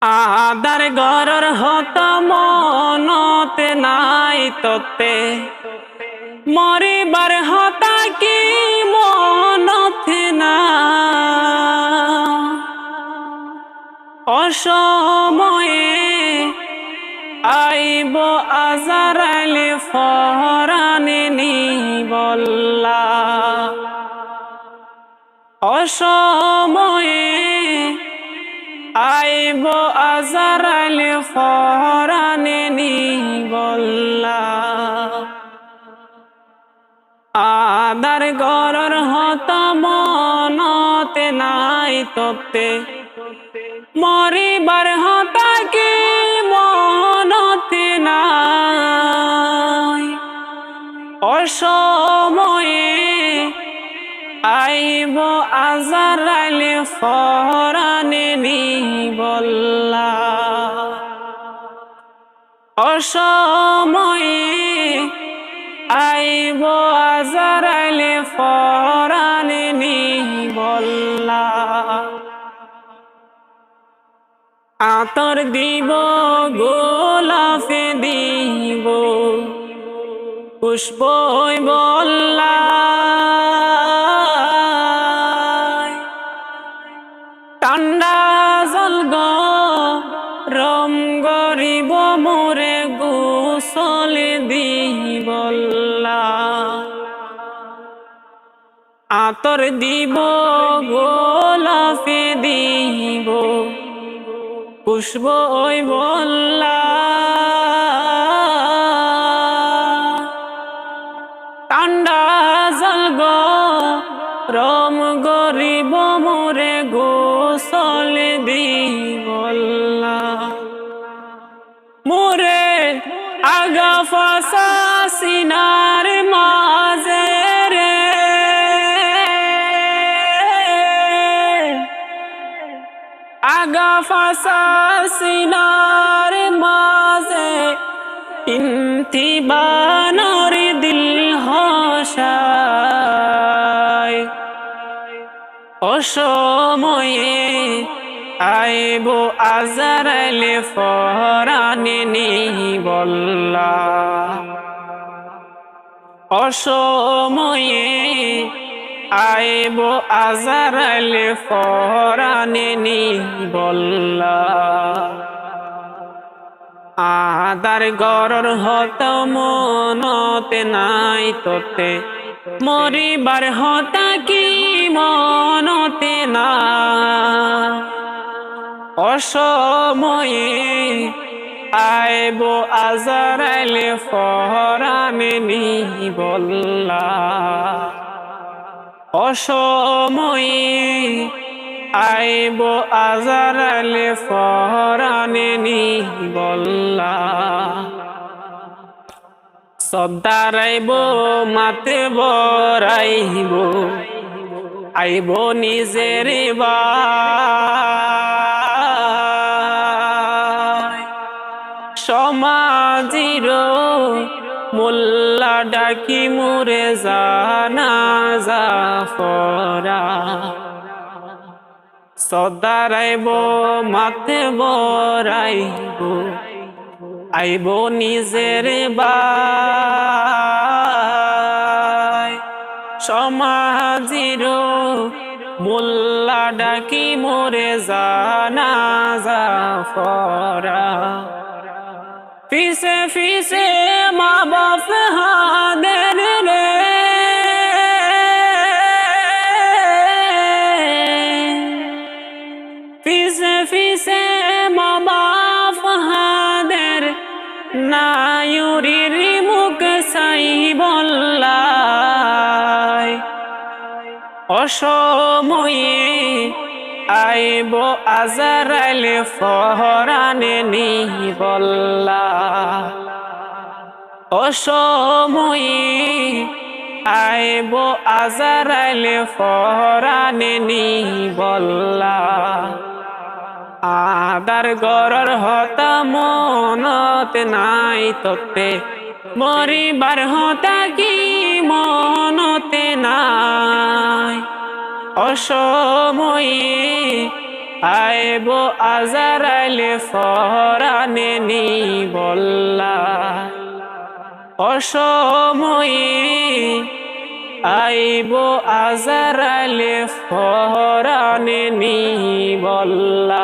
আদার গরর হত মনতে নাই ততে মরিবার হতা কি মনতে না অসময়ে আইব আজারাইলে ফরানে নি বল্লা অসময়ে আইব আজারাইলে ফরানে নি বল্লা আদার গরর হত মনতে নাই ততে মরিবার হতা কি মনতে নাই অসময়ে আইব আজারাইলে ফরানে নি বল্লা অসময়ে আইব আজারাইলে ফরানে নি বল্লা আতর দিব গোলাপে দিব পুষ্প বল্লা ঠান্ডা জল রম গরিব মোরে গোসলে দি বল্লা আতর দিব গোলাপে দিব পুষ্প বল্লা ঠান্ডা জল রম গরিব মোরে গোসলে দি বল্লা মোরে আগা ফাসা সিনার মাঝে রে আগা ফাসা সিনার মাঝে ইনতি বানর দিল হসায় অসময়ে আইব আজারাইলে ফরানে নি বল্লা অসময়ে আইব আজারাইলে ফরানে নি বল্লা আদার গরর হত মনতে নাই ততে মরিবার হতা কি মনতে না অসময়ে আইব আজারাইলে ফরানে নি বল্লা অসময়ে আইব আজারাইলে ফরানে নি বল্লা সদারাইব মাতে বরাইব আইব নিজের সমাজির মোল্লা ডাকি মুরে জানাজা ফরা সদারাইব মাতে বরাইব আইব নিজের সমাজির মোল্লা ডাকি মোরে জানাজা ফরা ফিসে ফিসে মা বাপ হাদের রে ফিসে ফিসে মা বাপ হাদের নায়ুরির মুখ সাই বল্লা অসময়ে আইব আজারাইলে ফরানে নি বল্লা অসময়ে আইব আজারাইলে ফরানে নি বল্লা আদার গরর হতা মনতে নাই ততে মরিবার হতা কি মনতে নাই অসময়ে আইব আজারাইলে ফরানে নি বল্লা অসময়ে আইব আজারাইলে ফরানে নি বল্লা